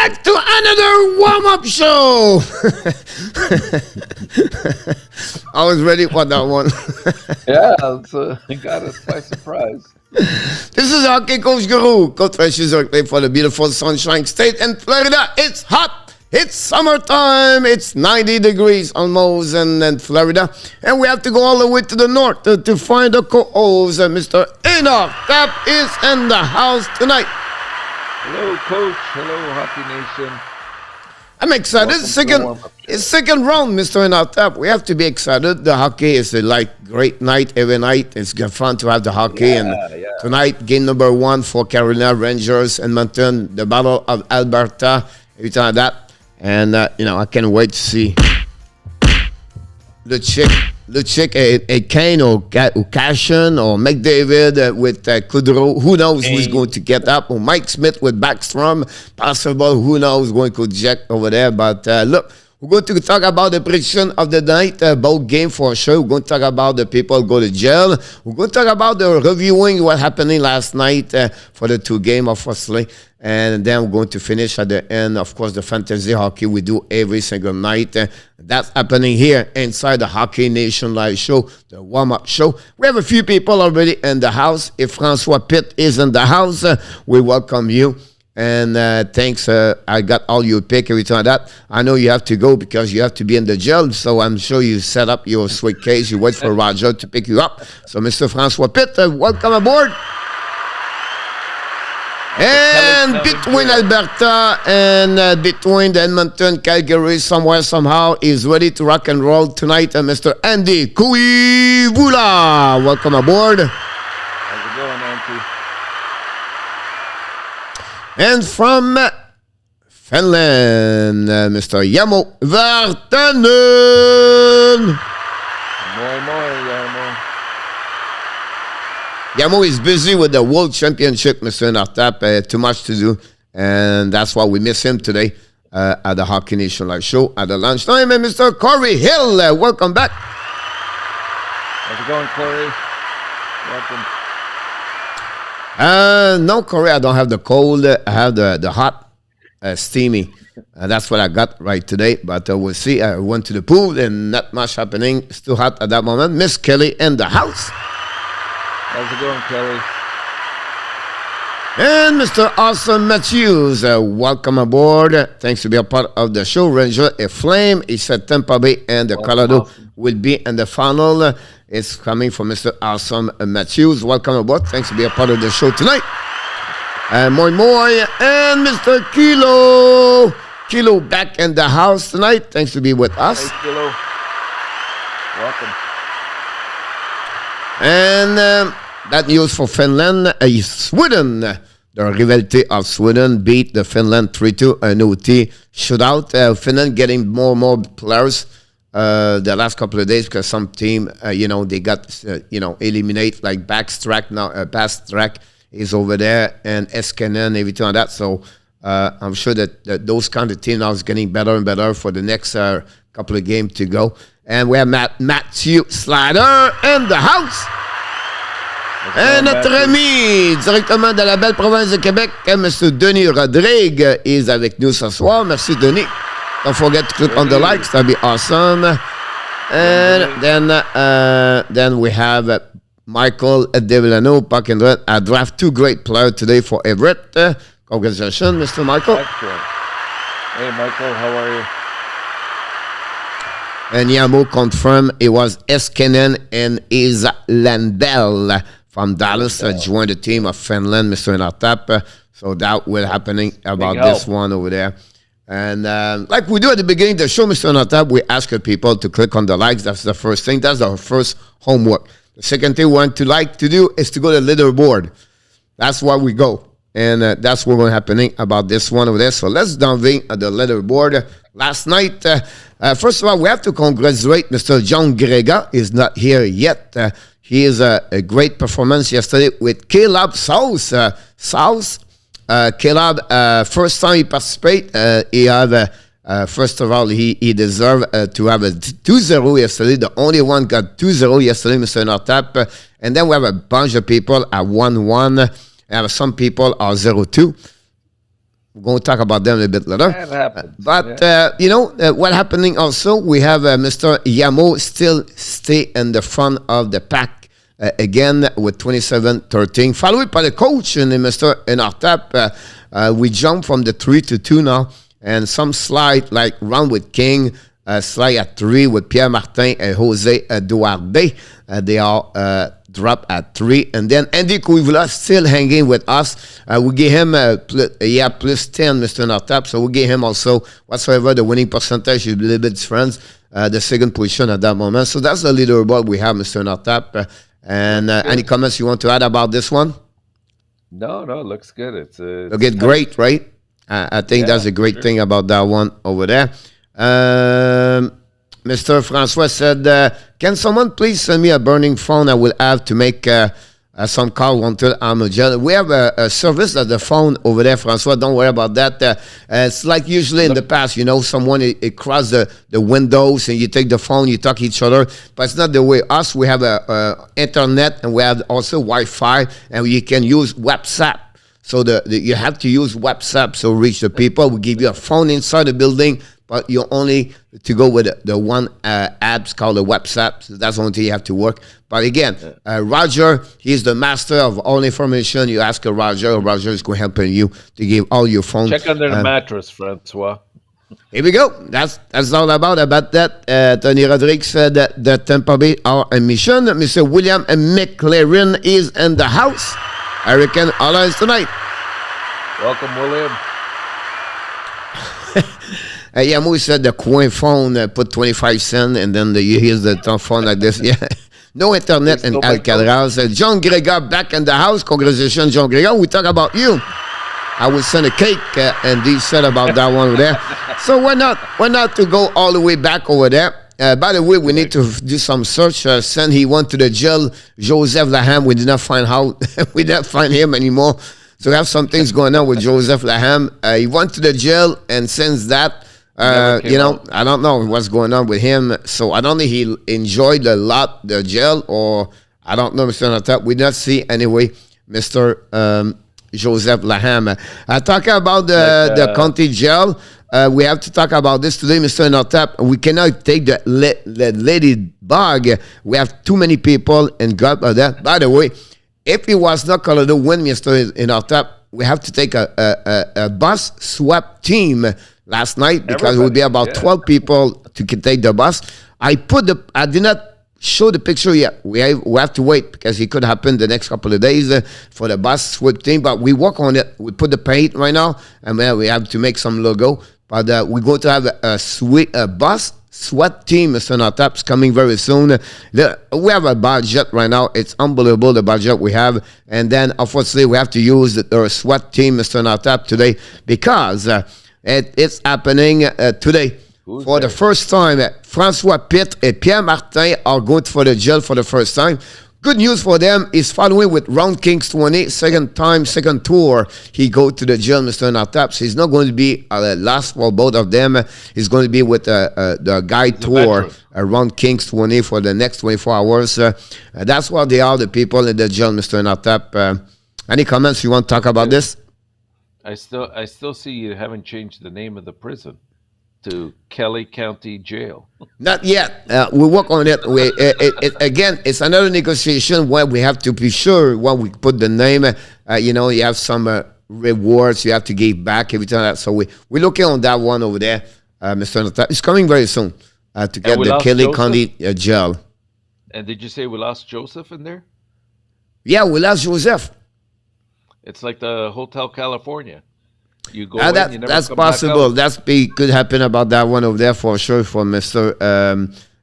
back to another warm-up show. I was ready for that one. Yeah, it got us by surprise. This is Hockey Coach Guru. Coach Freshies are playing for the beautiful Sunshine State in Florida. It's hot. It's summertime. It's 90 degrees almost in Florida. And we have to go all the way to the north to find the co-host. Mr. ENORTAP is in the house tonight. Hello, Coach. Hello, Hockey Nation. I'm excited. It's second round, Mr. ENORTAP. We have to be excited. The hockey is a great night every night. It's fun to have the hockey. Tonight, game number 1 for Carolina Rangers, Edmonton, the Battle of Alberta, everything like that. And, I can't wait to see the chick, a Kane or Cashin or McDavid with Kudrow. Who knows who's going to get up? Or Mike Smith with Backstrom. Possible. Who knows going to eject over there. But look, we're going to talk about the prediction of the night, both game for sure. We're going to talk about the people go to jail. We're going to talk about the reviewing what happened last night for the 2 games, obviously. And then we're going to finish at the end, of course, the fantasy hockey we do every single night. That's happening here inside the Hockey Nation Live show, the warm-up show. We have a few people already in the house. If Francois Pitt is in the house, we welcome you. And thanks. I got all your pick, everything like that. I know you have to go because you have to be in the jail. So I'm sure you set up your suitcase. You wait for Roger to pick you up. So Mr. Francois Pitt, welcome aboard. And between Alberta and between the Edmonton, Calgary, somewhere, somehow, is ready to rock and roll tonight. Mr. Andy Kuivula. Welcome aboard. How's it going, Nancy? And from Finland, Mr. Jarmo Vartanen. Moi, Jarmo. Jarmo is busy with the World Championship, Mr. ENORTAP. Too much to do. And that's why we miss him today at the Hockey Nation Live show at the lunchtime. And Mr. Corey Hill, welcome back. How's it going, Corey? Welcome. No, Corey, I don't have the cold. I have the hot, steamy. That's what I got right today. But we'll see. I went to the pool and not much happening. Still hot at that moment. Miss Kelly in the house. How's it going, Kelly? And Mr. Awesome Matthews, welcome aboard. Thanks to be a part of the show. Ranger, a flame. He said Tampa Bay and the Colorado will be in the final. It's coming from Mr. Awesome Matthews. Welcome aboard. Thanks to be a part of the show tonight. And Moi and Mr. Kilo. Kilo back in the house tonight. Thanks to be with us. Hey, Kilo. Welcome. And that news for Finland, Sweden. The rivalry of Sweden beat the Finland 3-2, an OT shootout. Finland getting more and more players the last couple of days because some team, they got, eliminate like Backstrack now. Backstrack is over there and Eskinen, everything like that. So I'm sure that those kind of teams now is getting better and better for the next couple of games to go. And we have Matthew Slider in the house. Et notre ami, directement de la belle province de Québec, M. Denis Rodrigue is avec nous ce soir. Merci, Denis. Don't forget to click on the likes. That'd be awesome. And then we have Michael Devilano, Puck and Red. I draft 2 great players today for Everett. Congratulations, Mr. Michael. Excellent. Hey, Michael, how are you? And Jarmo confirmed it was Eskinen and Islandell from Dallas joined the team of Finland, Mr. ENORTAP. So that will happening about this one over there. And like we do at the beginning of the show, Mr. ENORTAP, we ask people to click on the likes. That's the first thing. That's our first homework. The second thing we want to do is to go to the leaderboard. That's why we go. And that's what will happening about this one over there. So let's dive in at the leaderboard. Last night, first of all, we have to congratulate Mr. John Grega. He's not here yet. He is a great performance yesterday with Caleb South. Caleb, first time he participate, he have first of all, he deserved to have a 2-0 yesterday. The only one got 2-0 yesterday, Mr. ENORTAP. And then we have a bunch of people at 1-1. And some people are 0-2. We're going to talk about them a bit later. That happens. But, what happening also, we have Mr. Yamo still stay in the front of the pack again with 27-13. Followed by the coach and Mr. ENORTAP. We jump from the 3 to 2 now. And some slide like round with King. Slide at 3 with Pierre Martin and Jose Duarte. They all drop at 3. And then Andy Cuivula still hanging with us. We give him plus 10, Mr. ENORTAP. So we give him also whatsoever the winning percentage is a little bit different. The second position at that moment. So that's the leaderboard we have, Mr. ENORTAP. And any comments you want to add about this one? No, it looks good. It's great, right? I think that's a great thing about that one over there. Mr. Francois said, can someone please send me a burning phone? I will have to make some call until I'm a gel. We have a service at the phone over there, Francois. Don't worry about that. It's like usually in the past, someone it cross the windows and you take the phone, you talk each other. But it's not the way. Us, we have internet and we have also Wi-Fi and you can use WhatsApp. So you have to use WhatsApp to reach the people. We give you a phone inside the building, but you only to go with the one apps called the WhatsApp. So that's the only thing you have to work. But again, Roger, he's the master of all information. You ask Roger is going to help you to give all your phones. Check under the mattress, Francois. Here we go. That's all about that. Tony Rodriguez said that the Tampa Bay are a mission. Mr. William McLaren is in the house. Hurricane Allah is tonight. Welcome, William. Yamo said the coin phone put 25 cents and then you hear the phone like this. Yeah. No internet in Alcatraz. John Gregor back in the house. Congratulations, John Gregor. We talk about you. I will send a cake and he said about that one over there. So why not to go all the way back over there? By the way, we need to do some search. Send he went to the jail. Joseph LANHAM, we did not find out. We didn't find him anymore. So we have some things going on with Joseph LANHAM. He went to the jail, and since that, I don't know what's going on with him. So I don't think he enjoyed a lot the jail, or I don't know, Mr. ENORTAP. We not see anyway, Mr. Joseph LANHAM. Talking about the county jail. We have to talk about this today, Mr. ENORTAP. We cannot take the ladybug. We have too many people and God by that. By the way, if it was not Colorado win, Mr. ENORTAP, we have to take a bus swap team last night because it would be about 12 people to take the bus. I did not show the picture yet. We have to wait because it could happen the next couple of days for the bus swap team. But we work on it. We put the paint right now, and we have to make some logo. But we're going to have a bus SWAT team, Mr. ENORTAP, coming very soon. We have a budget right now. It's unbelievable, the budget we have. And then, unfortunately, we have to use the SWAT team, Mr. ENORTAP, today because it's happening today. For the first time, Francois Pitt and Pierre Martin are going for the jail for the first time. Good news for them is following with Round Kings 20, second tour. He go to the jail, Mr. ENORTAP. So he's not going to be last for both of them. He's going to be with the guide tour, Round Kings 20 for the next 24 hours. That's what they are, the people in the jail, Mr. ENORTAP. Any comments you want to talk about this? I still see you haven't changed the name of the prison to Kelly County Jail. Not yet. We work on it. Again, it's another negotiation where we have to be sure when we put the name. You have some rewards you have to give back every time. So we're looking on that one over there, Mr. ENORTAP. It's coming very soon to get the Kelly County Jail. And did you say we lost Joseph in there? Yeah, we lost Joseph. It's like the Hotel California. You go that's possible. Could happen about that one over there for sure for Mr.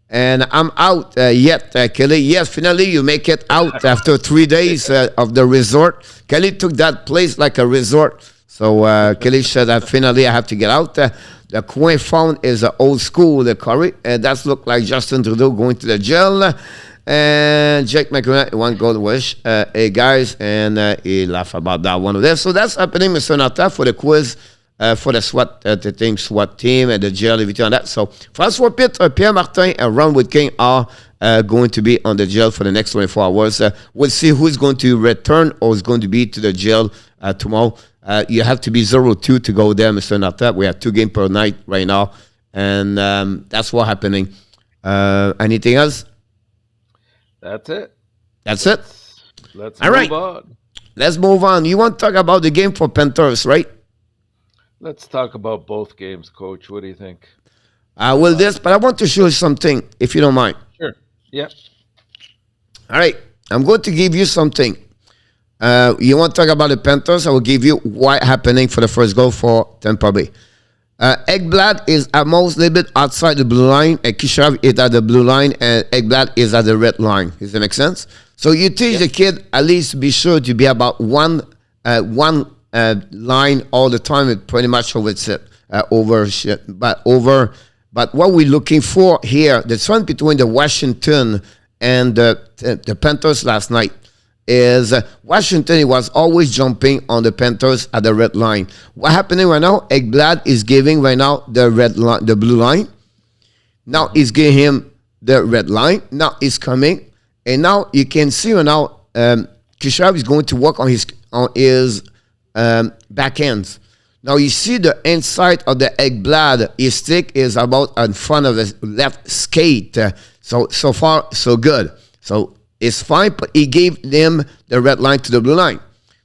And I'm out yet, Kelly. Yes, finally you make it out after 3 days of the resort. Kelly took that place like a resort. So Kelly said that finally I have to get out. The coin phone is old school, the curry. That's look like Justin Trudeau going to the jail. And Jake McConnell, one gold wish. Hey, guys, and he laughed about that one over there. So that's happening, Mr. ENORTAP, for the quiz, for the SWAT, SWAT team and the jail, everything on that. So Francois Pitt, Pierre Martin, and Ron Wood King are going to be on the jail for the next 24 hours. We'll see who's going to return or is going to be to the jail tomorrow. You have to be 0-2 to go there, Mr. NYR-CAR. We have 2 games per night right now, and that's what's happening. Anything else? That's it. That's it. Let's All right. move on. Let's move on. You want to talk about the game for Panthers, right? Let's talk about both games, Coach. What do you think? I will this, but I want to show you something, if you don't mind. Sure. Yep. All right. I'm going to give you something. You want to talk about the Panthers? I will give you what happening for the first goal for Tampa Bay. Ekblad is almost a little bit outside the blue line, and Kucherov is at the blue line, and Ekblad is at the red line. Does that make sense? So you teach the kid at least be sure to be about one line all the time. It pretty much over shit. But what we're looking for here, the difference between the Washington and the Panthers last night is Washington. He was always jumping on the Panthers at the red line. What happening right now? Ekblad is giving right now the red line, the blue line. Now he's giving him the red line. Now he's coming, and now you can see right now Kucherov is going to work on his backhands. Now you see the inside of the Ekblad. His stick is about in front of the left skate. So far so good. So it's fine, but he gave them the red line to the blue line.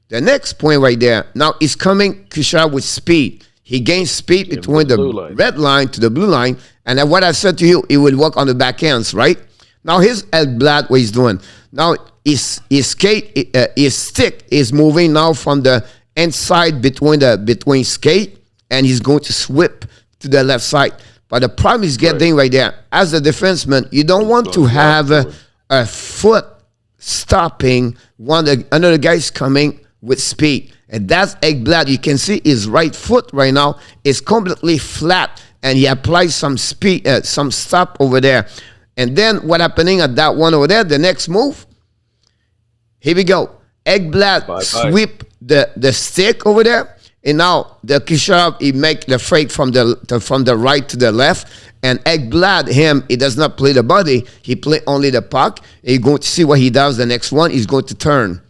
The next point right there. Now he's coming Kucherov with speed. He gains speed between the red line to the blue line. And then what I said to you, he will work on the backhands, right? Now here's Ekblad, what he's doing. Now his stick is moving now from the inside between skate, and he's going to sweep to the left side. But the problem is getting right there. As a defenseman, you don't want to have a foot stopping another guy's coming with speed. And that's Ekblad. You can see his right foot right now is completely flat, and he applies some speed, some stop over there. And then what happening at that one over there, the next move, here we go. Ekblad sweep the stick over there, and now the Kucherov, he make the fake from the right to the left, and Ekblad, he does not play the body, he play only the puck. You're going to see what he does. The next one, he's going to turn.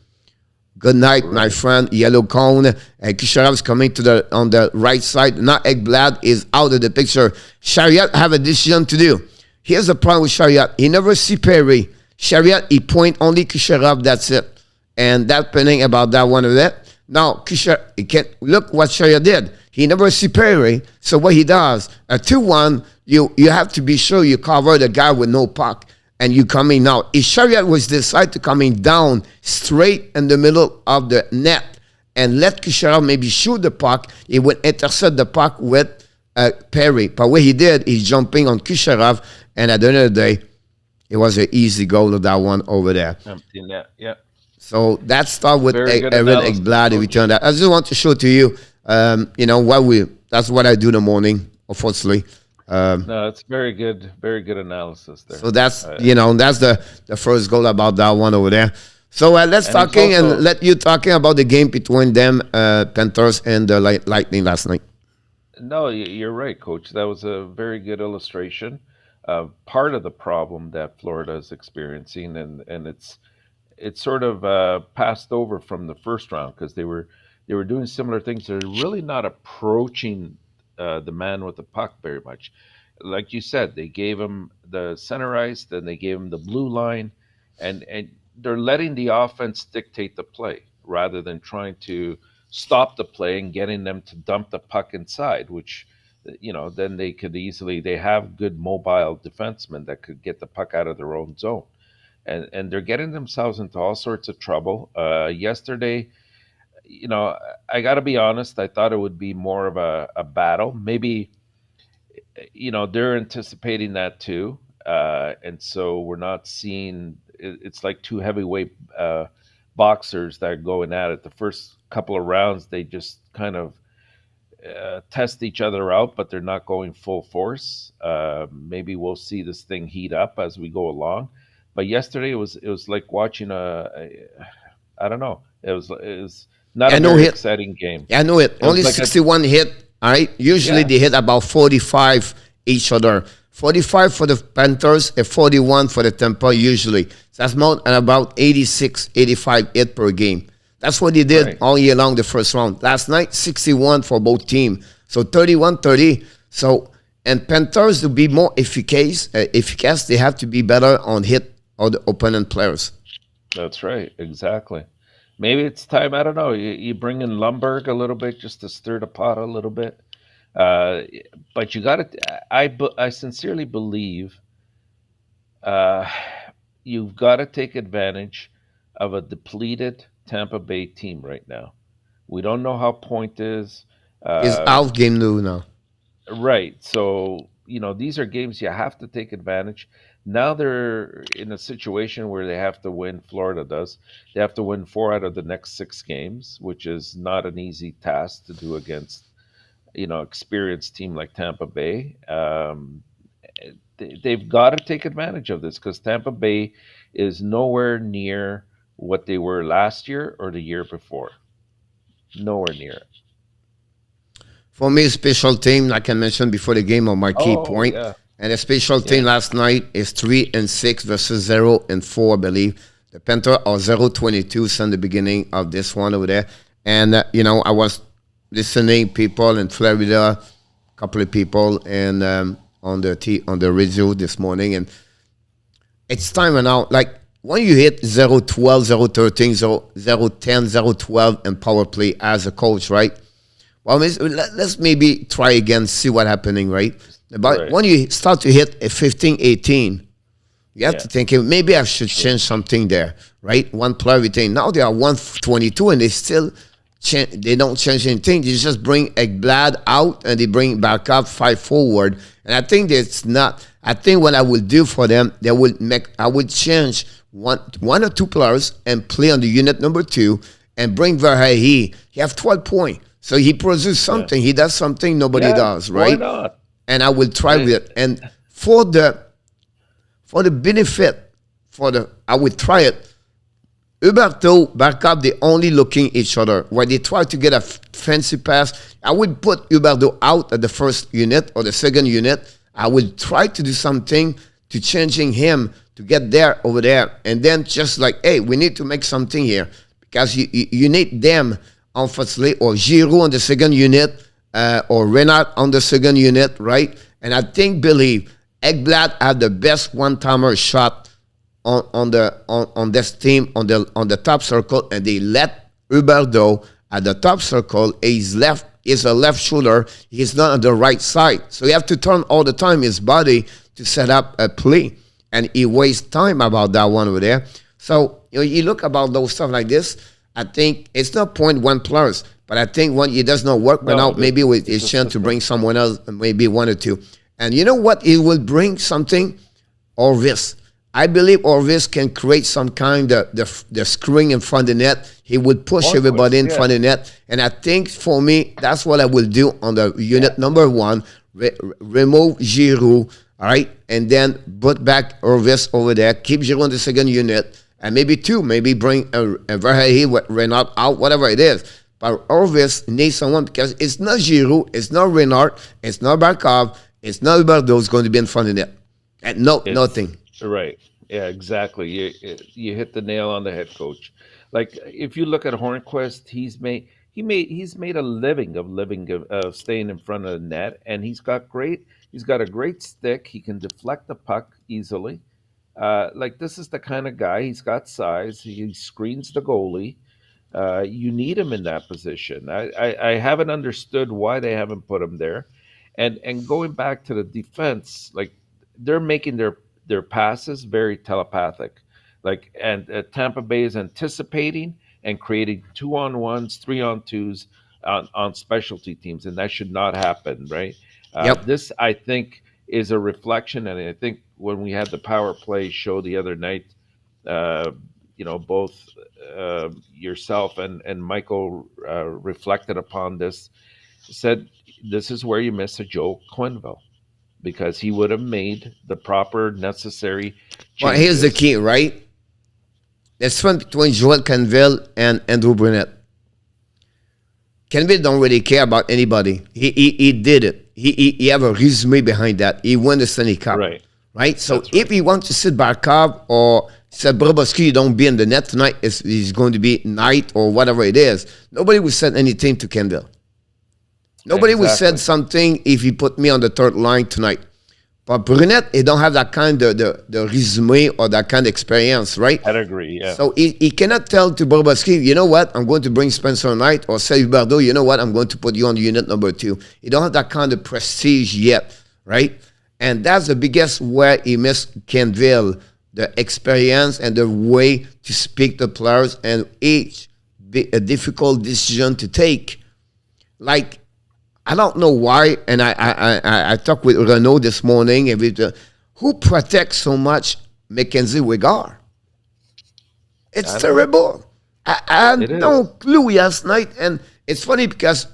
Good night, my friend. Yellow cone. And Kucherov is coming on the right side. Now Ekblad is out of the picture. Chariot have a decision to do. Here's the problem with Chariot. He never see Perry. Chariot, he point only Kucherov, that's it. And that pending about that one of that. Now, Kucherov, he can't look what Chariot did. He never see Perry. So what he does, a 2-1, you have to be sure you cover the guy with no puck. And you coming now. If Chariot was decide to coming down straight in the middle of the net and let Kucherov maybe shoot the puck, he would intercept the puck with Perry. But what he did, he's jumping on Kucherov, and at the end of the day, it was an easy goal of that one over there. Empty net, yeah. So that start with Ekblad. If we turn that, I just want to show to you, that's what I do in the morning, unfortunately. No, it's very good analysis there. So that's that's the first goal about that one over there. So let's let you talking about the game between them, Panthers and the Lightning last night. No, you're right, Coach. That was a very good illustration. Part of the problem that Florida is experiencing, and it's sort of passed over from the first round because they were doing similar things. They're really not approaching the man with the puck very much. Like you said, they gave him the center ice, then they gave him the blue line, and they're letting the offense dictate the play rather than trying to stop the play and getting them to dump the puck inside, which, then they have good mobile defensemen that could get the puck out of their own zone. And they're getting themselves into all sorts of trouble. Yesterday, I got to be honest, I thought it would be more of a battle. Maybe, they're anticipating that too. And so we're not seeing, it's like two heavyweight boxers that are going at it. The first couple of rounds, they just kind of test each other out, but they're not going full force. Maybe we'll see this thing heat up as we go along. But yesterday it was like watching I don't know. It was not a very exciting game. Yeah, I know it. Only like 61 hit. All right. Usually they hit about 45 each other. 45 for the Panthers and 41 for the Tampa usually. So that's more than about 86, 85 hit per game. That's what he did all year long, the first round. Last night, 61 for both teams. So 31-30. So, and Panthers to be more efficacious, they have to be better on hit of the opponent players. That's right, exactly. Maybe it's time, I don't know, you bring in Lundberg a little bit just to stir the pot a little bit. But you got to, I sincerely believe you've got to take advantage of a depleted Tampa Bay team right now. We don't know how Point is. He's out game now. Right. So, you know, these are games you have to take advantage. Now they're in a situation where they have to win. Florida does. They have to win 4 out of the next 6 games, which is not an easy task to do against, you know, experienced team like Tampa Bay. They've got to take advantage of this because Tampa Bay is nowhere near what they were last year or the year before. Nowhere near it. For me, special team, like I mentioned before the game, on my key point. Yeah. And a special team last night is 3-6 versus 0-4, I believe. The Panthers are 0-22 since the beginning of this one over there. And, you know, I was listening people in Florida, a couple of people, and on the radio this morning. And it's time now. Like, when you hit 0-12, 0-13, 0-10, 0-12 in power play as a coach, right? Well, let's maybe try again, see what's happening, right? But when you start to hit a 15-18, you have to think, maybe I should change something there, right? One player retain. Now they are 122 and they still they don't change anything. They just bring Ekblad out and they bring back up 5 forward. And I think that's not. I think what I will do for them, I would change one or two players and play on the unit number 2 and bring Verhey. He have 12 points. So he produces something. He does something nobody does, right? Why not? And I will try with it. And for the benefit, I would try it. Huberdeau, backup, they only looking each other. When they try to get a fancy pass, I would put Huberdeau out at the first unit or the second unit. I would try to do something to changing him to get there over there. And then just like, hey, we need to make something here. Because you need them, unfortunately, or Giroux on the second unit, or Renard on the second unit, right? And I believe Ekblad had the best one-timer shot on this team on the top circle, and they let Huberdeau at the top circle. He's a left shoulder. He's not on the right side, so you have to turn all the time his body to set up a play, and he wastes time about that one over there. So you look about those stuff like this. I think it's not 0.1 players, but I think when it does not work, but now maybe with his chance to bring someone else, maybe 1 or 2. And you know what? It will bring something, Orvis. I believe Orvis can create some kind of the screen in front of the net. He would push everybody in front of the net. And I think for me, that's what I will do on the unit number 1. Remove Giroux, all right? And then put back Orvis over there. Keep Giroux on the second unit. And maybe 2, maybe bring a Verhey, Renard out, whatever it is. But Orvis needs someone because it's not Giroux, it's not Renard, it's not Barkov, it's not Huberdeau who's going to be in front of it. And nothing. Right. Yeah, exactly. You hit the nail on the head, Coach. Like if you look at Hornquist, he's made a living of staying in front of the net, and he's got a great stick. He can deflect the puck easily. Like this is the kind of guy. He's got size. He screens the goalie. You need him in that position. I haven't understood why they haven't put him there. And going back to the defense, like they're making their passes very telepathic. Like and Tampa Bay is anticipating and creating 2-on-1s, 3-on-2s on specialty teams, and that should not happen, right? This I think is a reflection, and I think when we had the power play show the other night, both yourself and Michael reflected upon this, said this is where you miss a Joe Quenneville, because he would have made the proper necessary changes. Well, here's the key, right? There's fun between Joel Quenneville and Andrew Brunette. Quenneville don't really care about anybody. He did it. He have a resume behind that. He won the Stanley Cup. Right. So if he wants to sit Barkov or said, Bobrovsky, you don't be in the net tonight. It's going to be night or whatever it is. Nobody would say anything to Kendall. Nobody would said something if he put me on the third line tonight. But Brunette, he don't have that kind of the resume or that kind of experience, right? I'd agree, yeah. So he cannot tell to Bobrovsky, you know what, I'm going to bring Spencer Knight, or say Huberdeau, you know what, I'm going to put you on unit number 2. He don't have that kind of prestige yet, right? And that's the biggest where he missed Kenville, the experience and the way to speak to players, and each be a difficult decision to take. Like, I don't know why, and I talked with Renaud this morning. Who protects so much Mackenzie Weegar? It's terrible. I had no clue last night, and it's funny because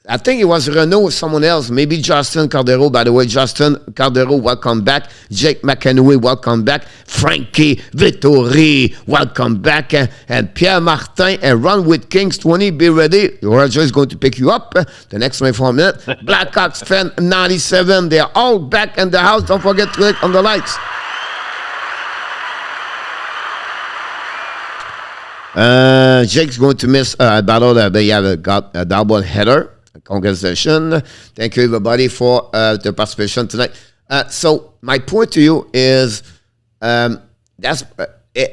I think it was Renaud or someone else, maybe Justin Cardero. By the way, Justin Cardero, welcome back. Jake McEnway, welcome back. Frankie Vittori, welcome back. And Pierre Martin and Ron with Kings 20, be ready. Roger is going to pick you up the next 24 minutes. Blackhawks fan 97, they're all back in the house. Don't forget to click on the lights. Jake's going to miss a battle that they have got a double header. Congratulations. Thank you, everybody, for the participation tonight. So my point to you is I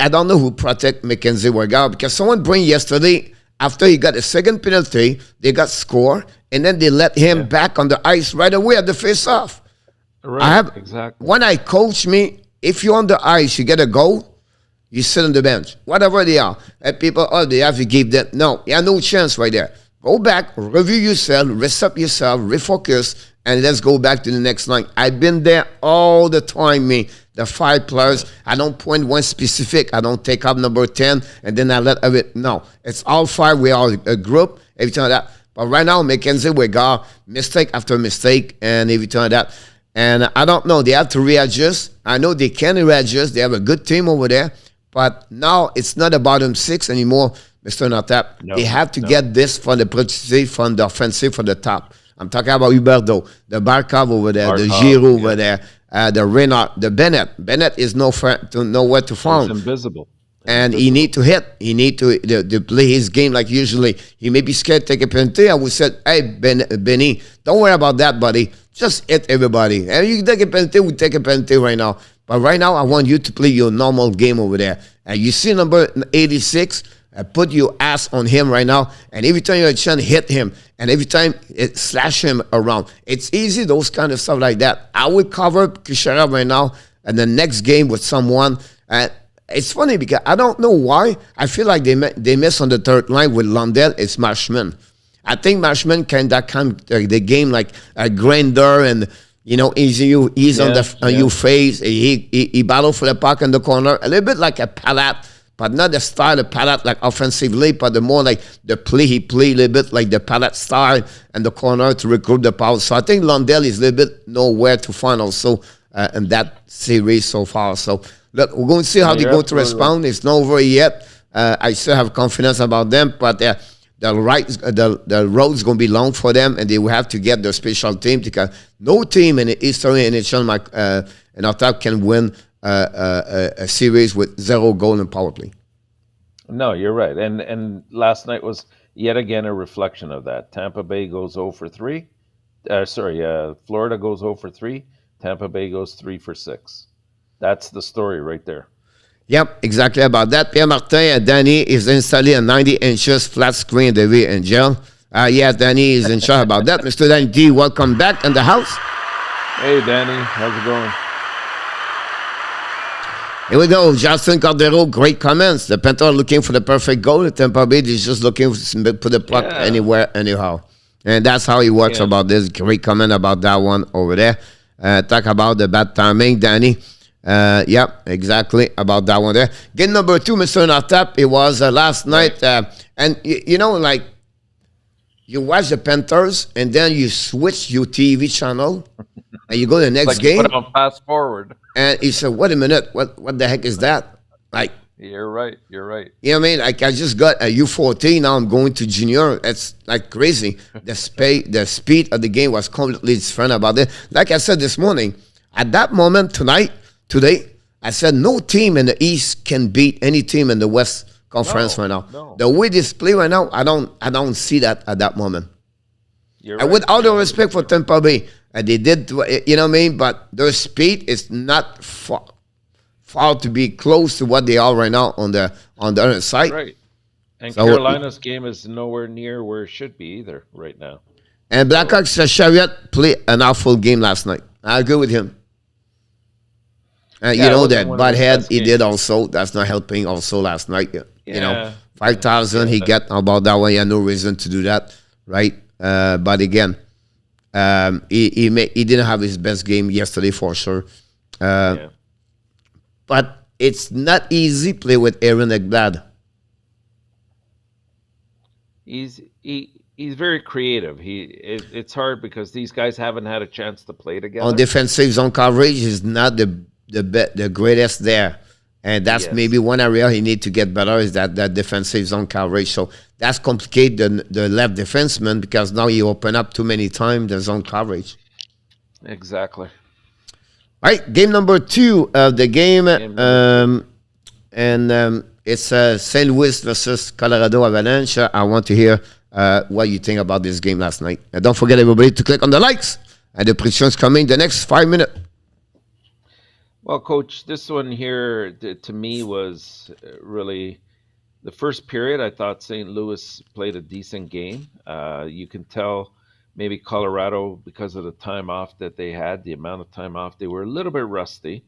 don't know who protect Mackenzie Weegar, because someone bring yesterday, after he got a second penalty, they got score, and then they let him back on the ice right away at the face-off. Right, exactly. When I coach me, if you're on the ice, you get a goal, you sit on the bench, whatever they are. And people, they have to give them. No, you have no chance right there. Go back, review yourself, reset yourself, refocus, and let's go back to the next line. I've been there all the time, me. The 5 players, I don't point one specific. I don't take up number 10, and then I let it. No, it's all 5. We are a group, everything like that. But right now, Mackenzie Weegar, mistake after mistake, and everything like that. And I don't know. They have to readjust. I know they can readjust. They have a good team over there. But now it's not a bottom 6 anymore. Mr. NOTAP, they have to get this from the productive, from the offensive, from the top. I'm talking about Huberdeau, the Barkov over there, the Giroux over there, the Renard, the Bennett. Bennett is nowhere to find. He's invisible. And he need to hit. He need to play his game like usually. He may be scared to take a penalty. I would say, hey, Benny, don't worry about that, buddy. Just hit everybody. And you take a penalty, we take a penalty right now. But right now, I want you to play your normal game over there. And you see number 86, put your ass on him right now, and every time you have a chance, hit him, and every time it slash him around. It's easy, those kind of stuff like that. I would cover Kucherov right now and the next game with someone. It's funny because I don't know why. I feel like they miss on the third line with Lundell. It's Marshman. I think Marshman can the game like a grinder, and he's on your face. He battle for the puck in the corner, a little bit like a Palette. But not the style of Palette like offensively, but the more like the play he play a little bit like the Palette style and the corner to recruit the power. So I think Lundell is a little bit nowhere to find also in that series so far. So look, we're going to see how they're going to respond. It's not over yet. I still have confidence about them, but the road's going to be long for them, and they will have to get their special team, because no team in the history in NHL NOTAP can win a series with 0 goal in power play. No, you're right. And last night was yet again a reflection of that. Tampa Bay goes 0 for 3. Florida goes 0 for 3. Tampa Bay goes 3 for 6. That's the story right there. Yep, exactly about that. Pierre Martin and Danny is installé a 90 inches flat screen de V and gel. Yeah, Danny is in charge about that. Mr. Danny D, welcome back in the house. Hey, Danny. How's it going? Here we go. Justin Cardero, great comments. The Panthers are looking for the perfect goal. The Tampa Bay is just looking to put the puck anywhere, anyhow. And that's how he works about this. Great comment about that one over there. Talk about the bad timing, Danny. Yep, exactly about that one there. Game number 2, Mr. NOTAP. It was last night. And, like, you watch the Panthers, and then you switch your TV channel, and you go to the next game. You put it on fast forward. And he said, wait a minute, what the heck is that? Like, you're right. You know what I mean? Like, I just got a U14, now I'm going to junior. It's like crazy. The speed of the game was completely different about it. Like I said this morning, at that moment today, I said no team in the East can beat any team in the West Conference right now. No. The way they play right now, I don't see that at that moment. You're And right. with all the respect for Tampa Bay, they did, you know what I mean? But their speed is not far to be close to what they are right now on the other side. Right. And So, Carolina's game is nowhere near where it should be either right now. And Blackhawks Chariot played an awful game last night. I agree with him. You know that Butthead, he did also. That's not helping also last night. You know, 5,000 he got about that one. He had no reason to do that, right? But again, he didn't have his best game yesterday for sure. But it's not easy play with Aaron Ekblad. He's very creative. It's hard because these guys haven't had a chance to play together. On defensive zone coverage is not the greatest there. And that's maybe one area he need to get better is that defensive zone coverage. So that's complicated the left defenseman because now you open up too many times the zone coverage. Exactly. All right, game number 2 of the game. It's St. Louis versus Colorado Avalanche. I want to hear what you think about this game last night. And don't forget, everybody, to click on the likes. And the predictions coming the next 5 minutes. Well, Coach, this one here to me was really the first period. I thought St. Louis played a decent game. You can tell maybe Colorado, because of the time off that they had, the amount of time off, they were a little bit rusty.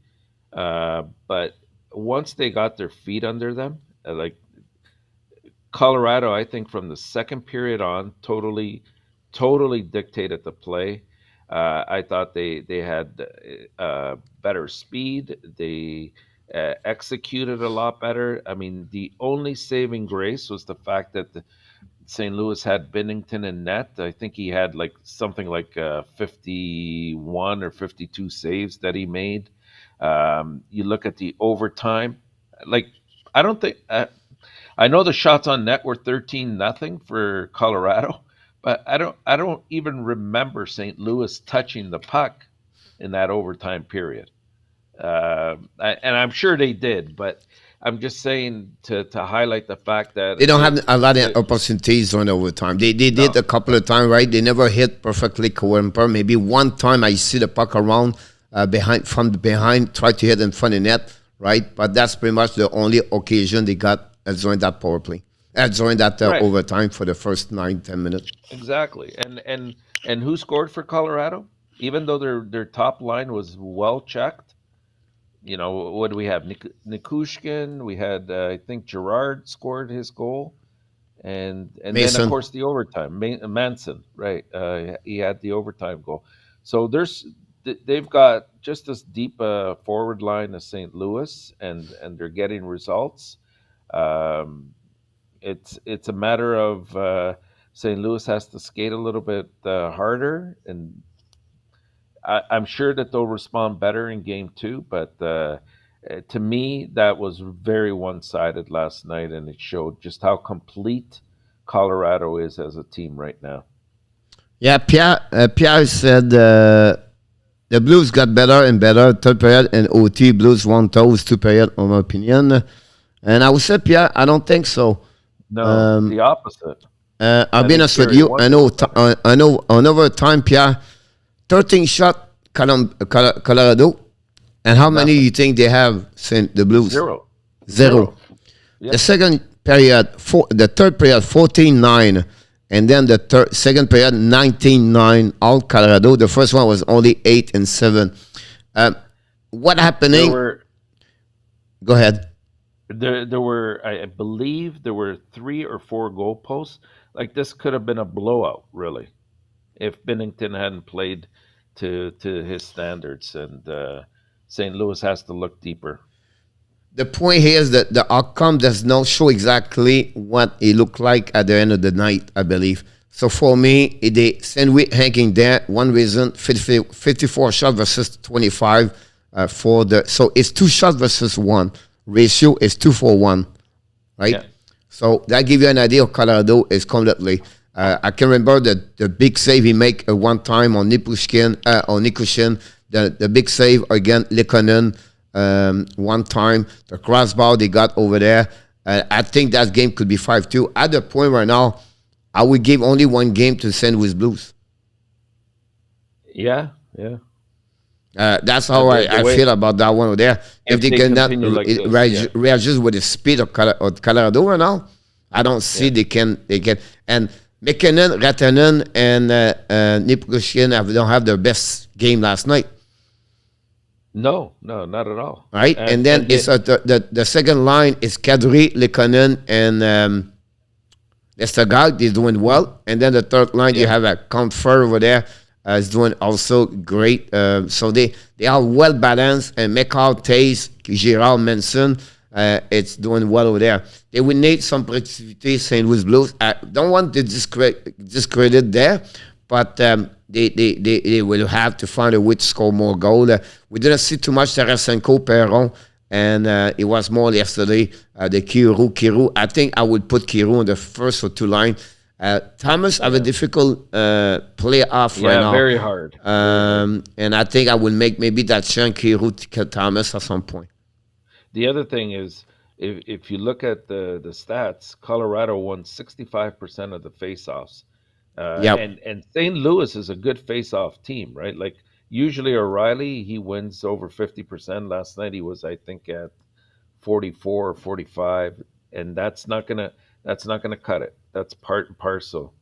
But once they got their feet under them, like Colorado, I think from the second period on, totally dictated the play. I thought they had better speed. They executed a lot better. I mean, the only saving grace was the fact that St. Louis had Binnington in net. I think he had like something like 51 or 52 saves that he made. You look at the overtime, like I don't think I know the shots on net were 13-0 for Colorado, but I don't even remember St. Louis touching the puck in that overtime period. And I'm sure they did, but I'm just saying to highlight the fact that they don't have a lot of opportunities on overtime. They did a couple of times, right? They never hit perfectly Coimper. Maybe one time I see the puck around from behind, try to hit in front of net, right? But that's pretty much the only occasion they got during that power play, during that overtime for the first 9-10 minutes. Exactly, and who scored for Colorado? Even though their top line was well checked. You know, what do we have? Nikushkin. We had, I think, Girard scored his goal, and then of course the overtime. Manson, right? He had the overtime goal. So they've got just as deep a forward line as St. Louis, and they're getting results. It's a matter of St. Louis has to skate a little bit harder, and I'm sure that they'll respond better in game 2, but to me, that was very one-sided last night, and it showed just how complete Colorado is as a team right now. Yeah, Pierre said the Blues got better and better. Third period and OT, Blues won those 2 periods, in my opinion. And I would say, Pierre, I don't think so. No, the opposite. I'll be honest with you. I know on overtime, Pierre, 13 shot Colorado, and how many you think they have? The Blues? Zero. Yeah. The second period, the third period, 14-9, and then the second period, 19-9, all Colorado. The first one was only 8-7. What happening? Go ahead. There were, I believe, there were 3 or 4 goalposts. Like this could have been a blowout, really, if Binnington hadn't played to his standards, and St. Louis has to look deeper. The point here is that the outcome does not show exactly what it looked like at the end of the night, I believe. So for me, they St. Louis hanging there. One reason, 54 shots versus 25 so it's 2 shots versus 1. Ratio is 2-for-1, right? Yeah. So that gives you an idea of Colorado is completely. I can remember the big save he made one time on Nikushkin, the big save against Lekonen. one time. The crossbar they got over there. I think that game could be 5-2. At the point right now, I would give only one game to St. Louis Blues. Yeah. That's how I feel about that one over there. If they cannot readjust with the speed of Colorado right now, I don't see they can. And McKinnon, Rantanen, and Nipkoshkin don't have their best game last night. No, not at all. Right, and then it's the second line is Kadri, Lekonen, and Estergaard is doing well, and then the third line you have a Comfort over there is doing also great. So they are well balanced, and McCall, Taze, Girard, Manson, it's doing well over there. They will need some productivity, St. Louis Blues. I don't want to discredit there, but they will have to find a way to score more goals. We didn't see too much Tarasenko, Perron, and it was more yesterday, the Kiru. I think I would put Kiru on the first or two line. Thomas have a difficult playoff right now. Yeah, very hard. And I think I will make maybe that chunk Kiru to Thomas at some point. The other thing is, if you look at the stats, Colorado won 65% of the faceoffs. And St. Louis is a good face-off team, right? Like usually O'Reilly, he wins over 50%. Last night he was, I think, at 44 or 45, and that's not gonna cut it. That's part and parcel.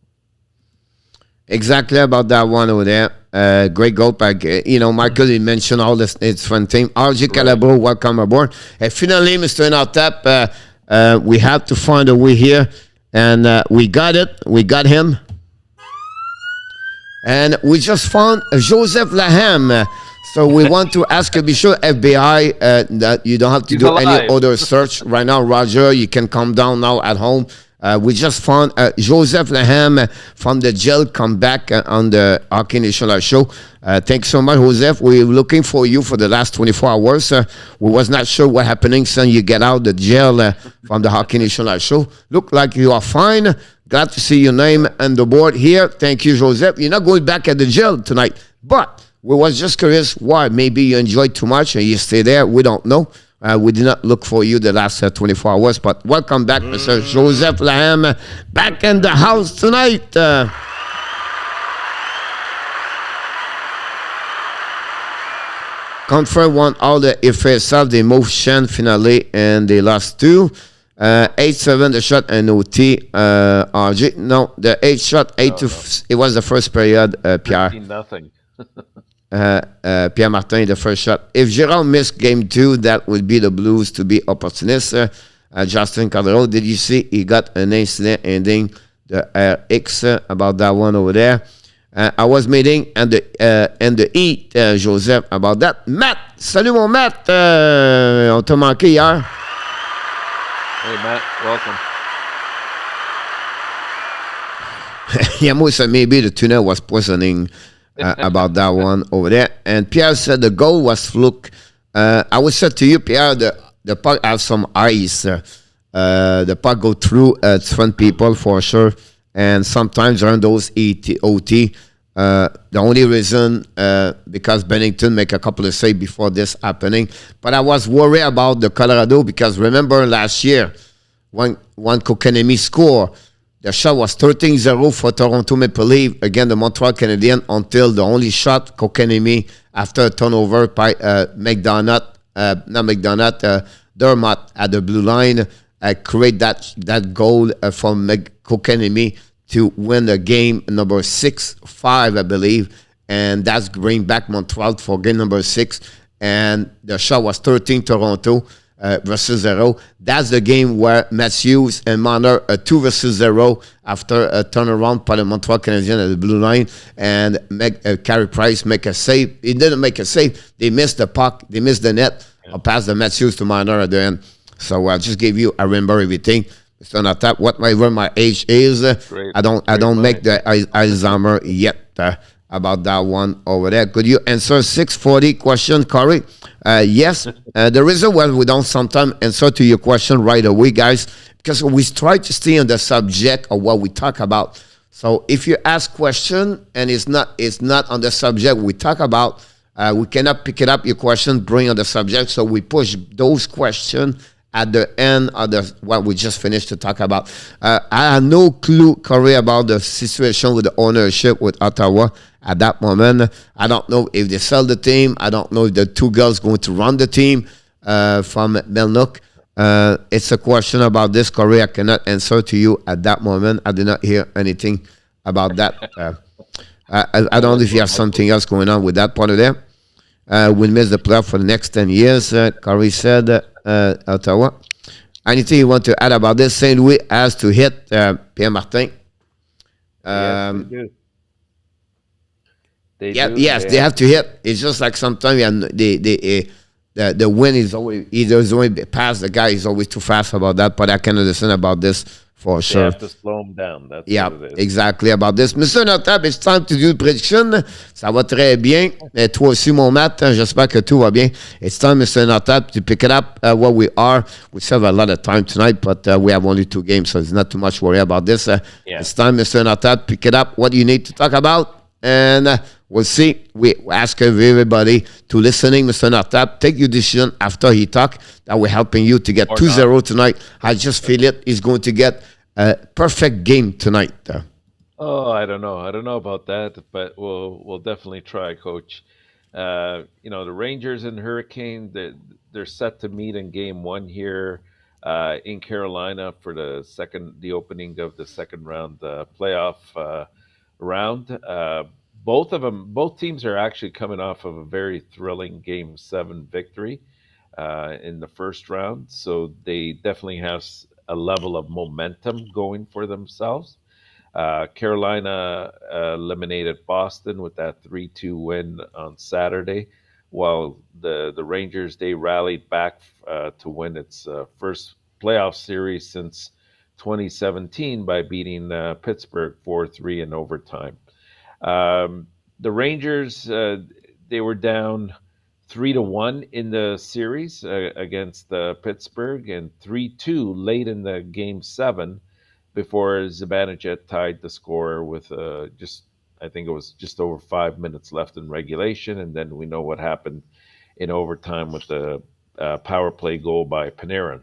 Exactly about that one over there. Great goal back. Michael, you mentioned all this. It's fun team. RG Calabro, welcome aboard. And finally, Mr. ENORTAP, we have to find a way here, and we got it. We got him. And we just found Joseph LANHAM. So we want to ask you, be sure FBI, that you don't have to do any other search right now. Roger, you can come down now at home. We just found Joseph LANHAM from the jail come back on the Hockey National show. Thanks so much, Joseph. We're looking for you for the last 24 hours. We was not sure what happening since you get out the jail from the Hockey National show. Look like you are fine. Glad to see your name on the board here. Thank you, Joseph. You're not going back at the jail tonight, but we was just curious why. Maybe you enjoyed too much and you stay there. We don't know. We did not look for you the last 24 hours, but welcome back, Mr. Joseph LANHAM, back in the house tonight. Confirm won all the FSL, the motion finale, and they lost 2. 8-7 the shot and OT. RG, no, the 8 shot, 8-2. It was the first period, Pierre. Nothing. Pierre Martin, the first shot. If Gérard missed game 2, that would be the Blues to be opportunist. Justin Calderon, did you see he got an incident ending the RX about that one over there? I was meeting and the Heat, Joseph, about that. Matt, salut mon Matt, on t'a manqué hier. Hey Matt, welcome. Yamo said maybe the tuna was poisoning about that one over there. And Pierre said the goal was fluke. I would say to you, Pierre, the puck has some ice. The puck go through front people for sure. And sometimes around those OT, the only reason because Bennington make a couple of saves before this happening. But I was worried about the Colorado because remember last year when Kokanemi scored, the shot was 13-0 for Toronto Maple Leafs against the Montreal Canadiens until the only shot Kokanemi after a turnover by Dermott at the blue line create that goal from Kokanemi to win the game number 6-5, I believe, and that's bring back Montreal for game number 6. And the shot was 13 Toronto versus 0. That's the game where Matthews and Marner 2 versus 0 after a turnaround by the Montreal Canadiens at the blue line, and Carey Price make a save. He didn't make a save. They missed the puck. They missed the net. I'll pass the Matthews to Marner at the end. So I just gave you. I remember everything. It's on top. Whatever my age is, I don't make the Alzheimer yet about that one over there. Could you answer 640 question, Corey? Yes. The reason why we don't sometimes answer to your question right away, guys, because we try to stay on the subject of what we talk about. So if you ask question and it's not on the subject we talk about, We cannot pick it up, your question, bring on the subject, so we push those questions at the end of what we just finished to talk about. I have no clue, Corey, about the situation with the ownership with Ottawa at that moment. I don't know if they sell the team. I don't know if the two girls going to run the team from Melnook. It's a question about this, Corey. I cannot answer to you at that moment. I did not hear anything about that. I don't know if you have something else going on with that part of there. We'll miss the playoff for the next 10 years, Corey said, Ottawa. Anything you want to add about this? St. Louis has to hit Pierre Martin. Yes, they do. Yes, they have to hit. It's just like sometimes the win is always past the guy is always too fast about that, but I can understand about this for sure. They have to slow him down. That's what it is. Exactly about this. Mr. NYR-CAR, it's time to do the prediction. Ça va très bien. Et toi aussi, mon Matt, j'espère que tout va bien. It's time, Mr. NYR-CAR, to pick it up where we are. We still have a lot of time tonight, but we have only 2 games, so it's not too much worry about this. It's time, Mr. NYR-CAR, pick it up. What do you need to talk about? And we'll see. We ask everybody to listening, Mr. NYR-CAR. Take your decision after he talk. That we're helping you to get 2-0 tonight. I just feel it. He's going to get a perfect game tonight. Oh, I don't know. I don't know about that, but we'll definitely try, Coach. The Rangers and Hurricane, they're set to meet in Game 1 here in Carolina for the opening of the second round playoff round. Both teams are actually coming off of a very thrilling Game 7 victory in the first round, so they definitely have a level of momentum going for themselves. Carolina eliminated Boston with that 3-2 win on Saturday, while the Rangers, they rallied back to win its first playoff series since 2017 by beating Pittsburgh 4-3 in overtime. The Rangers, they were down 3-1 in the series against Pittsburgh, and 3-2 late in the Game 7 before Zibanejad tied the score with I think it was just over 5 minutes left in regulation, and then we know what happened in overtime with the power play goal by Panarin.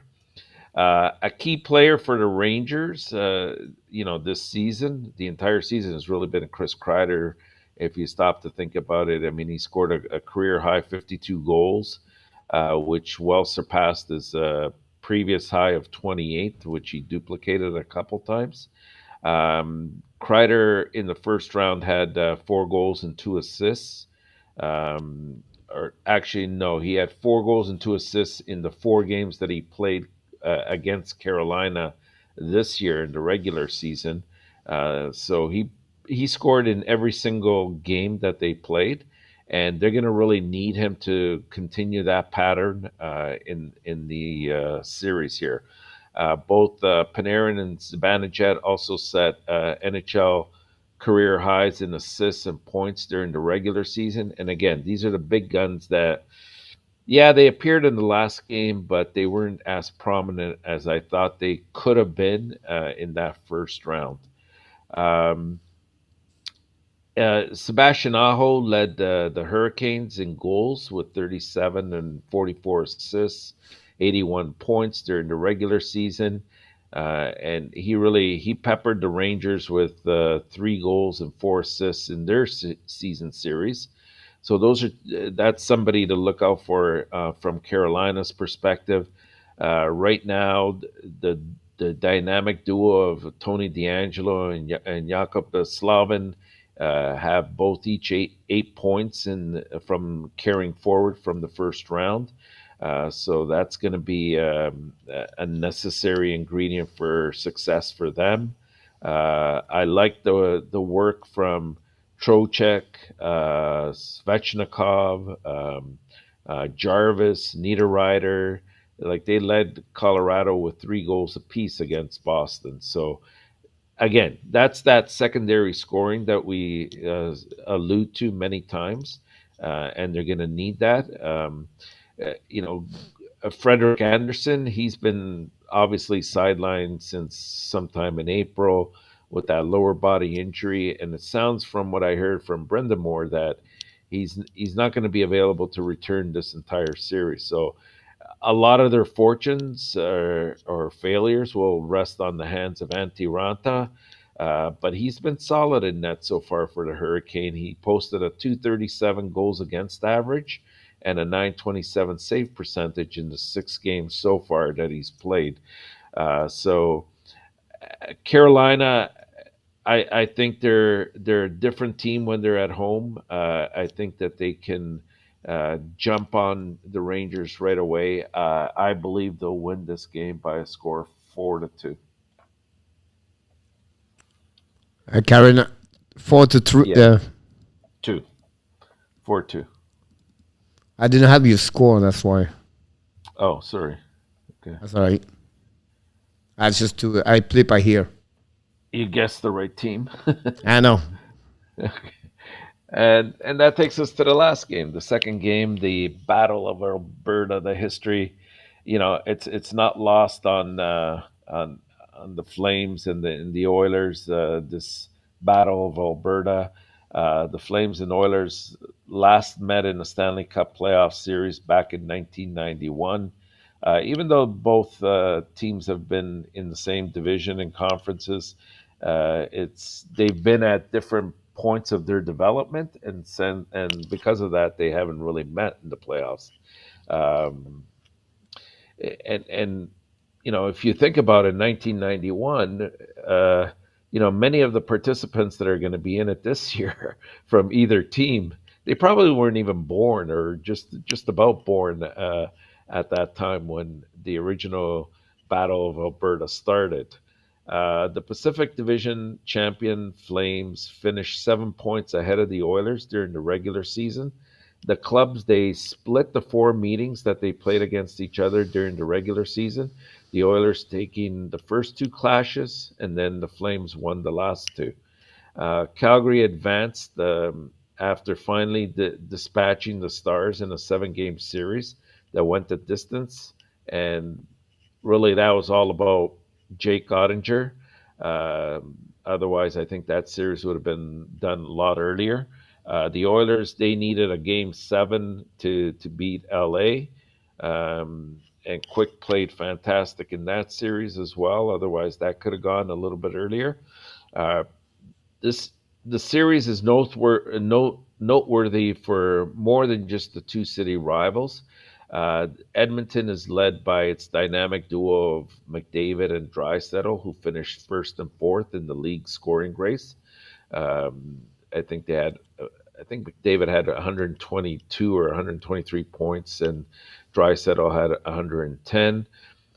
A key player for the Rangers, this season, the entire season, has really been Chris Kreider. If you stop to think about it, I mean, he scored a career high 52 goals, which well surpassed his previous high of 28, which he duplicated a couple times. Kreider in the first round had 4 goals and 2 assists. Or actually, no, he had 4 goals and 2 assists in the 4 games that he played against Carolina this year in the regular season. So he scored in every single game that they played, and they're going to really need him to continue that pattern in the series here. Both Panarin and Zibanejad also set NHL career highs in assists and points during the regular season. And again, these are the big guns that, they appeared in the last game, but they weren't as prominent as I thought they could have been in that first round. Sebastian Aho led the Hurricanes in goals with 37 and 44 assists, 81 points during the regular season. And he peppered the Rangers with 3 goals and 4 assists in their season series. So that's somebody to look out for from Carolina's perspective. Right now, the dynamic duo of Tony DeAngelo and Jakub Slavin have both each 8 points from carrying forward from the first round. So that's going to be a necessary ingredient for success for them. I like the work from Trocheck, Svechnikov, Jarvis, Niederreiter. Like, they led Colorado with 3 goals apiece against Boston. So again, that's that secondary scoring that we allude to many times, and they're going to need that. Frederick Anderson, he's been obviously sidelined since sometime in April with that lower body injury, and it sounds from what I heard from Brenda Moore that he's not going to be available to return this entire series. So a lot of their fortunes or failures will rest on the hands of Antti Ranta. But he's been solid in net so far for the Hurricane. He posted a 237 goals against average and a 927 save percentage in the 6 games so far that he's played. So Carolina, I think they're a different team when they're at home. I think that they can jump on the Rangers right away. I believe they'll win this game by a score of 4-2. Carolina 4-3. Yeah, 2, 4-2. I didn't have your score. That's why. Oh, sorry. Okay, That's all right. I just to I play by here. you guessed the right team. I know. And that takes us to the last game, the second game, the Battle of Alberta, the history. It's not lost on the Flames and the Oilers. This Battle of Alberta, the Flames and Oilers last met in the Stanley Cup playoff series back in 1991. Even though both teams have been in the same division and conferences, they've been at different points of their development, and because of that, they haven't really met in the playoffs. Um, and if you think about it, 1991, many of the participants that are going to be in it this year from either team, they probably weren't even born or just about born at that time when the original Battle of Alberta started. The Pacific Division champion Flames finished 7 points ahead of the Oilers during the regular season. The clubs, they split the 4 meetings that they played against each other during the regular season. The Oilers taking the first 2 clashes, and then the Flames won the last 2. Calgary advanced after finally dispatching the Stars in a 7-game series that went the distance. And really, that was all about Jake Ottinger. Otherwise, I think that series would have been done a lot earlier. The Oilers, they needed a game 7 to beat LA. And Quick played fantastic in that series as well. Otherwise, that could have gone a little bit earlier. Uh, this The series is noteworthy for more than just the two city rivals. Edmonton is led by its dynamic duo of McDavid and Draisaitl, who finished first and fourth in the league scoring race. Um, I think they had, I think McDavid had 122 or 123 points, and Draisaitl had 110.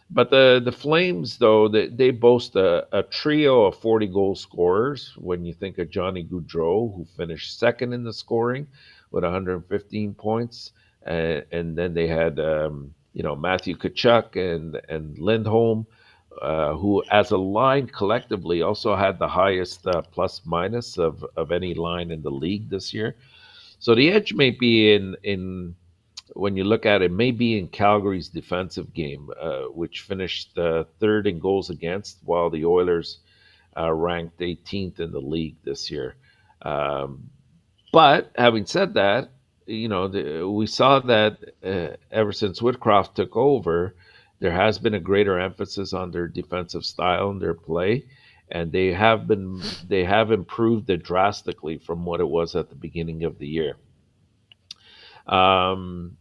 But the Flames, though, they boast a trio of 40 goal scorers. When you think of Johnny Gaudreau, who finished second in the scoring with 115 points, and then they had Matthew Tkachuk and Lindholm, who as a line collectively also had the highest plus minus of any line in the league this year. So the edge may be in when you look at it, may be in Calgary's defensive game, which finished third in goals against, while the Oilers ranked 18th in the league this year. Um, but having said that, we saw that ever since Whitcroft took over, there has been a greater emphasis on their defensive style and their play, and they have improved it drastically from what it was at the beginning of the year. Um,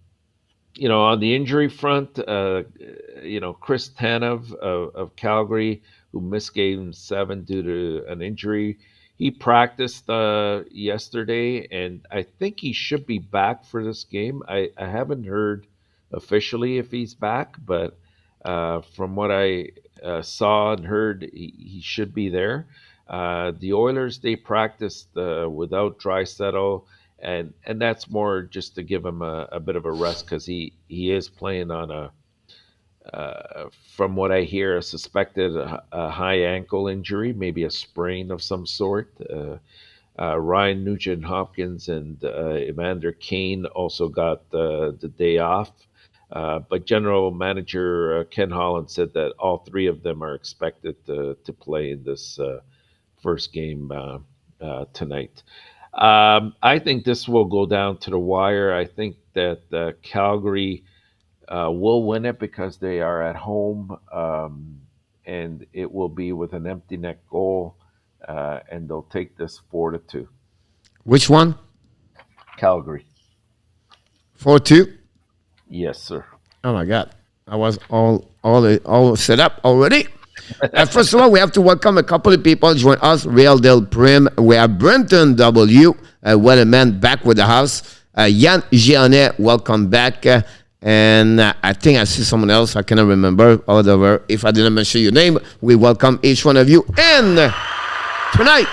on the injury front, Chris Tanev of Calgary, who missed game 7 due to an injury, he practiced yesterday, and I think he should be back for this game. I haven't heard officially if he's back, but from what I saw and heard, he should be there. The Oilers, they practiced without Draisaitl, and that's more just to give him a bit of a rest because he is playing on from what I hear, a suspected high ankle injury, maybe a sprain of some sort. Ryan Nugent Hopkins and Evander Kane also got the day off. But General Manager Ken Holland said that all 3 of them are expected to play in this first game tonight. I think this will go down to the wire. I think that Calgary will win it because they are at home, and it will be with an empty net goal, and they'll take this 4-2. Which one? Calgary. 4-2. Yes, sir. Oh my God, I was all set up already. First of all, we have to welcome a couple of people join us. Real Del Prim. We have Brenton W. Weatherman back with the house. Yann Gionnet, welcome back. And I think I see someone else. I cannot remember. However, if I didn't mention your name, we welcome each one of you. And tonight,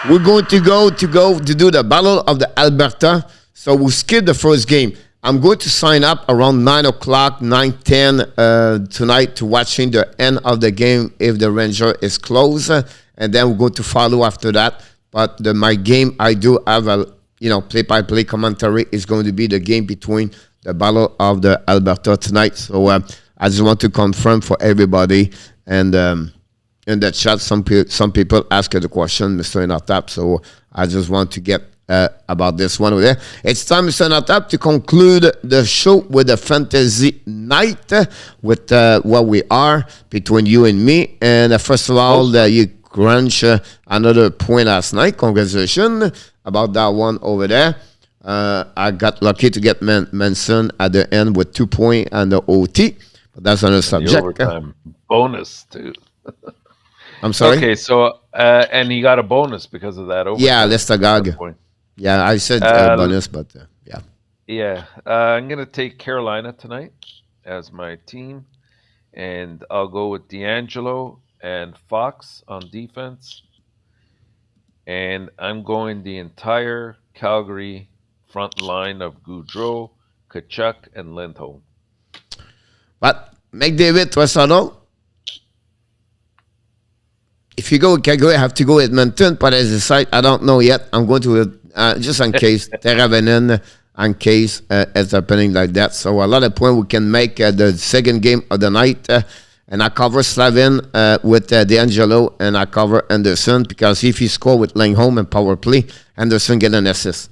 we're going to go to do the Battle of the Alberta. So we'll skip the first game. I'm going to sign up around 9 o'clock, 9:10 tonight to watching the end of the game if the Ranger is close. And then we're going to follow after that. But my game, I do have a play-by-play commentary is going to be the game between the Battle of the Alberta tonight. So I just want to confirm for everybody. And in the chat, some people ask the question, Mr. ENORTAP. So I just want to get about this one over there. It's time, Mr. ENORTAP, to conclude the show with a fantasy night with what we are between you and me. And first of all, you crunch another point last night. Congratulations about that one over there. I got lucky to get Manson at the end with 2 points and the OT. But that's another subject. The overtime bonus, too. I'm sorry? Okay, so, and he got a bonus because of that overtime. Yeah, Lester Gag. Yeah, I said bonus, but yeah. Yeah, I'm going to take Carolina tonight as my team, and I'll go with D'Angelo and Fox on defense, and I'm going the entire Calgary front line of Gaudreau, Tkachuk, and Lindholm. But McDavid, Toronto. If you go with Calgary, I have to go with Edmonton, but as a site, I don't know yet. I'm going to just in case Teravainen, in case it's happening like that. So a lot of points we can make the second game of the night. And I cover Slavin with D'Angelo, and I cover Anderson because if he score with Lindholm and power play, Anderson get an assist.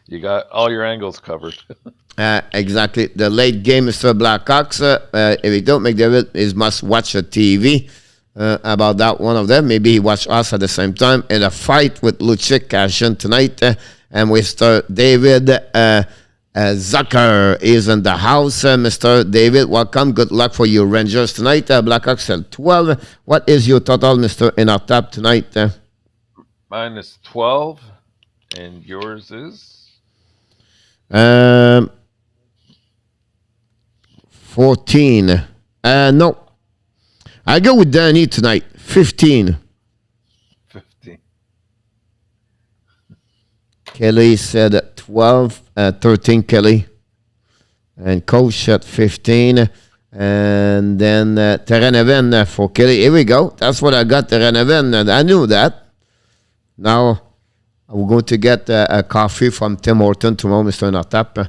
You got all your angles covered. Exactly. The late game, Mr. Blackhawks. If he don't make David, he must watch a TV about that one of them. Maybe he watch us at the same time. In a fight with Lucic Cashin tonight. And Mr. David Zucker is in the house. Mr. David, welcome. Good luck for your Rangers tonight. Blackhawks sell 12. What is your total, Mr. ENORTAP, tonight? Mine is 12. And yours is? 14. No. I go with Danny tonight. 15. 15. Kelly said 12. 13, Kelly. And Coach at 15. And then Terraneven for Kelly. Here we go. That's what I got, Terraneven. And I knew that. Now, we're going to get a coffee from Tim Horton tomorrow, Mr. ENORTAP,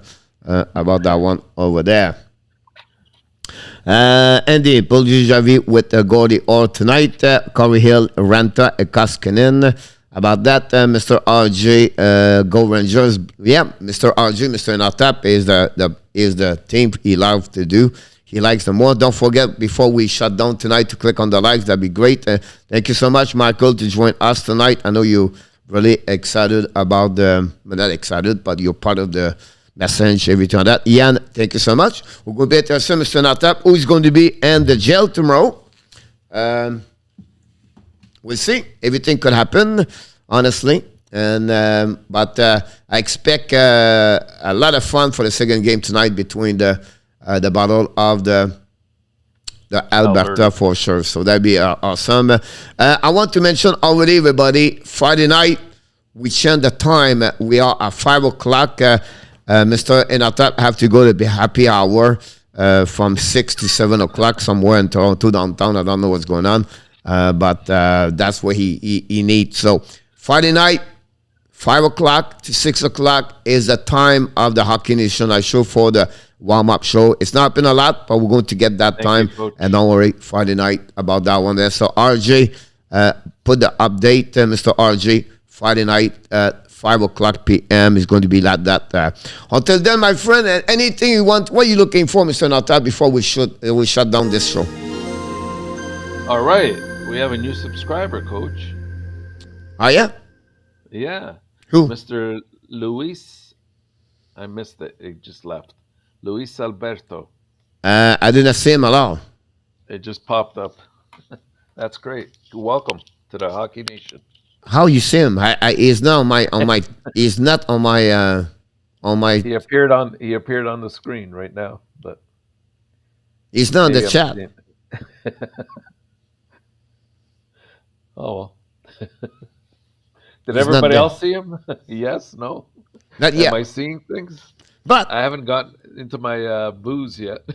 about that one over there. Andy, Javi with Gordy Orr tonight. Corey Hill, Ranta, Koskinen. About that, Mr. RJ, Go Rangers. Yeah, Mr. RJ, Mr. ENORTAP is the team he loves to do. He likes them more. Don't forget, before we shut down tonight, to click on the likes. That'd be great. Thank you so much, Michael, to join us tonight. I know you really excited about not excited, but you're part of the message, everything like that. Ian, thank you so much. We're going to be at Mr. ENORTAP, who is going to be in the jail tomorrow. We'll see. Everything could happen, honestly. And but I expect a lot of fun for the second game tonight between the Battle of the Alberta for sure. So that'd be awesome. I want to mention already, everybody, Friday night, we change the time. We are at 5 o'clock. Mr. ENORTAP have to go to the happy hour from 6 to 7 o'clock somewhere in Toronto downtown. I don't know what's going on, but that's what he needs. So Friday night, 5 o'clock to 6 o'clock is the time of the Hockey Nation Live show for the warm-up show. It's not been a lot, but we're going to get that time. And don't worry, Friday night about that one there. So RJ, put the update, Mr. RJ, Friday night at 5 o'clock p.m. is going to be like that. Until then, my friend, anything you want, what are you looking for, Mr. Nata, before we shut down this show? All right. We have a new subscriber, Coach. Oh, yeah? Yeah. Who? Mr. Luis. I missed it. It just left. Luis Alberto. I didn't see him at all. It just popped up. That's great. Welcome to the Hockey Nation. How you see him? He's not on my he's not on my He appeared on the screen right now, but he's not in the chat. Oh well. Did everybody else see him? Yes? No? Not yet. Am I seeing things? But I haven't got into my booze yet.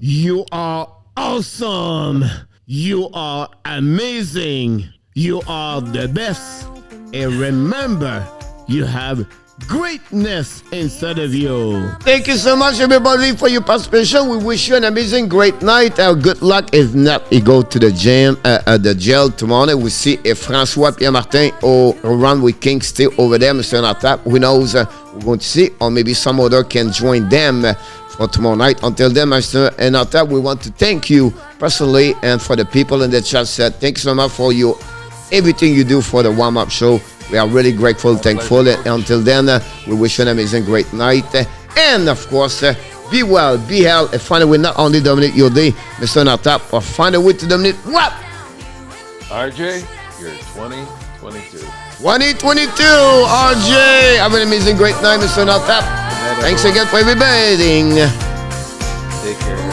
you are awesome. You are amazing. You are the best. And remember, you have greatness inside of you. Thank you so much, everybody, for your participation. We wish you an amazing, great night. Good luck. If not, you go to the gym, the jail tomorrow. We see if Francois Pierre-Martin or run with King still over there, Mr. NYR-CAR. Who knows? We're going to see, or maybe some other can join them for tomorrow night. Until then, Mr. NYR-CAR, we want to thank you personally and for the people in the chat set. Thank you so much for everything you do for the warm-up show. We are really grateful, thankful. Until then, we wish you an amazing, great night. And, of course, be well, be healthy, and find a way not only dominate your day, Mr. NYR-CAR, or find a way to dominate what? RJ, you're 2022. 2022, RJ. Have an amazing, great night, Mr. NYR-CAR. Thanks again for everybody. Take care.